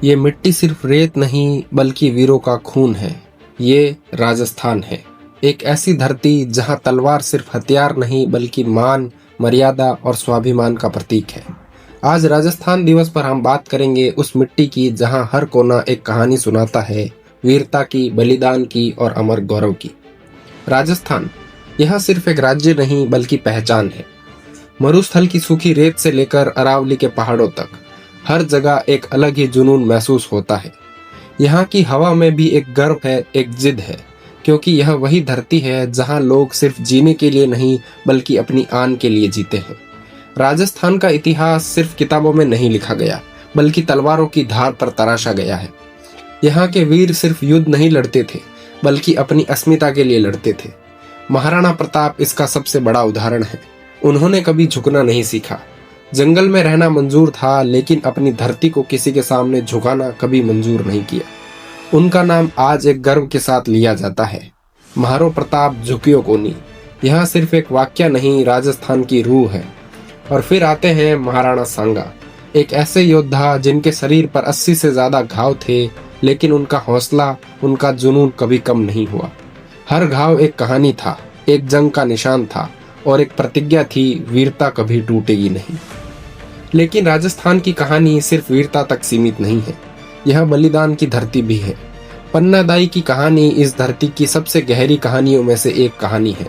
ये मिट्टी सिर्फ रेत नहीं बल्कि वीरों का खून है। ये राजस्थान है, एक ऐसी धरती जहां तलवार सिर्फ हथियार नहीं बल्कि मान, मर्यादा और स्वाभिमान का प्रतीक है। आज राजस्थान दिवस पर हम बात करेंगे उस मिट्टी की जहां हर कोना एक कहानी सुनाता है, वीरता की, बलिदान की और अमर गौरव की। राजस्थान यह सिर्फ एक राज्य नहीं बल्कि पहचान है। मरुस्थल की सूखी रेत से लेकर अरावली के पहाड़ों तक हर जगह एक अलग ही जुनून महसूस होता है। यहाँ की हवा में भी एक गर्व है, एक जिद है, क्योंकि यह वही धरती है जहाँ लोग सिर्फ जीने के लिए नहीं बल्कि अपनी आन के लिए जीते हैं। राजस्थान का इतिहास सिर्फ किताबों में नहीं लिखा गया बल्कि तलवारों की धार पर तराशा गया है। यहाँ के वीर सिर्फ युद्ध नहीं लड़ते थे बल्कि अपनी अस्मिता के लिए लड़ते थे। महाराणा प्रताप इसका सबसे बड़ा उदाहरण है। उन्होंने कभी झुकना नहीं सीखा। जंगल में रहना मंजूर था लेकिन अपनी धरती को किसी के सामने झुकाना कभी मंजूर नहीं किया। उनका नाम आज एक गर्व के साथ लिया जाता है, महारो प्रताप झुकियो कोनी। यह सिर्फ एक वाक्य नहीं, राजस्थान की रूह है। और फिर आते हैं महाराणा सांगा, एक ऐसे योद्धा जिनके शरीर पर 80 से ज्यादा घाव थे लेकिन उनका हौसला, उनका जुनून कभी कम नहीं हुआ। हर घाव एक कहानी था, एक जंग का निशान था और एक प्रतिज्ञा थी, वीरता कभी टूटेगी नहीं। लेकिन राजस्थान की कहानी सिर्फ वीरता तक सीमित नहीं है, यह बलिदान की धरती भी है। पन्ना दाई की कहानी इस धरती की सबसे गहरी कहानियों में से एक कहानी है।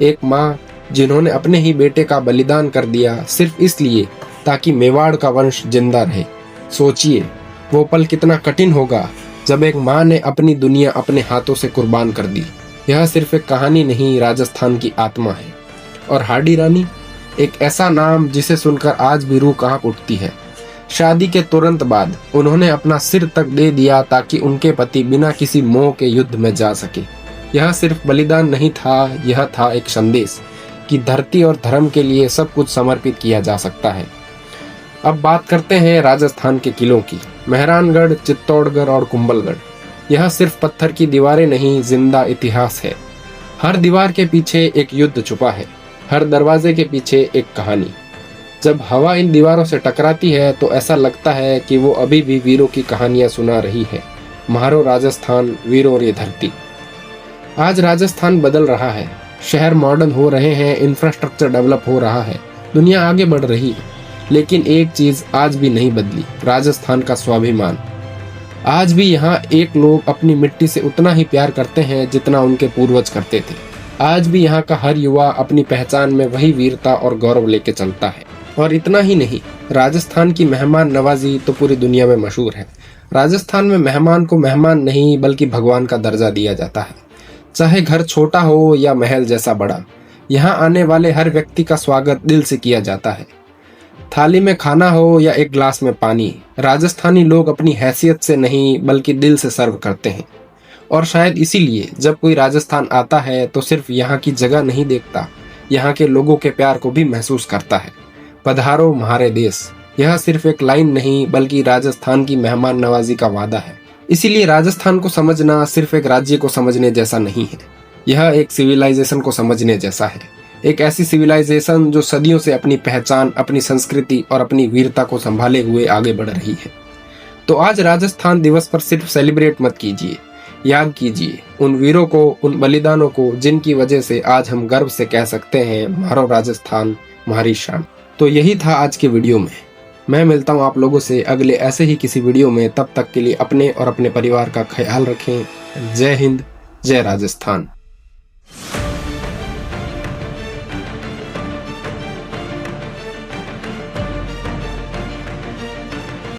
एक माँ जिन्होंने अपने ही बेटे का बलिदान कर दिया सिर्फ इसलिए ताकि मेवाड़ का वंश जिंदा रहे। सोचिए वो पल कितना कठिन होगा जब एक माँ ने अपनी दुनिया अपने हाथों से कुर्बान कर दी। यह सिर्फ एक कहानी नहीं, राजस्थान की आत्मा है। और हाडी रानी, एक ऐसा नाम जिसे सुनकर आज भी रूह कांप उठती है। शादी के तुरंत बाद उन्होंने अपना सिर तक दे दिया ताकि उनके पति बिना किसी मोह के युद्ध में जा सके। यह सिर्फ बलिदान नहीं था, यह था एक संदेश कि धरती और धर्म के लिए सब कुछ समर्पित किया जा सकता है। अब बात करते हैं राजस्थान के किलों की। मेहरानगढ़, चित्तौड़गढ़ और कुंभलगढ़, यह सिर्फ पत्थर की दीवारें नहीं, जिंदा इतिहास है। हर दीवार के पीछे एक युद्ध छुपा है, हर दरवाजे के पीछे एक कहानी। जब हवा इन दीवारों से टकराती है तो ऐसा लगता है कि वो अभी भी वीरों की कहानियां सुना रही है। म्हारो राजस्थान, वीरों और ये धरती। आज राजस्थान बदल रहा है, शहर मॉडर्न हो रहे हैं, इंफ्रास्ट्रक्चर डेवलप हो रहा है, दुनिया आगे बढ़ रही है। लेकिन एक चीज आज भी नहीं बदली, राजस्थान का स्वाभिमान। आज भी यहाँ एक लोग अपनी मिट्टी से उतना ही प्यार करते हैं जितना उनके पूर्वज करते थे। आज भी यहाँ का हर युवा अपनी पहचान में वही वीरता और गौरव लेके चलता है। और इतना ही नहीं, राजस्थान की मेहमान नवाजी तो पूरी दुनिया में मशहूर है। राजस्थान में मेहमान को मेहमान नहीं बल्कि भगवान का दर्जा दिया जाता है। चाहे घर छोटा हो या महल जैसा बड़ा, यहाँ आने वाले हर व्यक्ति का स्वागत दिल से किया जाता है। थाली में खाना हो या एक गिलास में पानी, राजस्थानी लोग अपनी हैसियत से नहीं बल्कि दिल से सर्व करते हैं। और शायद इसीलिए जब कोई राजस्थान आता है तो सिर्फ यहाँ की जगह नहीं देखता, यहाँ के लोगों के प्यार को भी महसूस करता है। पधारो म्हारे देश, यह सिर्फ एक लाइन नहीं बल्कि राजस्थान की मेहमान नवाजी का वादा है। इसीलिए राजस्थान को समझना सिर्फ एक राज्य को समझने जैसा नहीं है, यह एक सिविलाइजेशन को समझने जैसा है। एक ऐसी सिविलाइजेशन जो सदियों से अपनी पहचान, अपनी संस्कृति और अपनी वीरता को संभाले हुए आगे बढ़ रही है। तो आज राजस्थान दिवस पर सिर्फ सेलिब्रेट मत कीजिए, याद कीजिए उन वीरों को, उन बलिदानों को जिनकी वजह से आज हम गर्व से कह सकते हैं, म्हारो राजस्थान, म्हारी शान। तो यही था आज के वीडियो में। मैं मिलता हूँ आप लोगों से अगले ऐसे ही किसी वीडियो में। तब तक के लिए अपने और अपने परिवार का ख्याल रखें। जय हिंद, जय राजस्थान।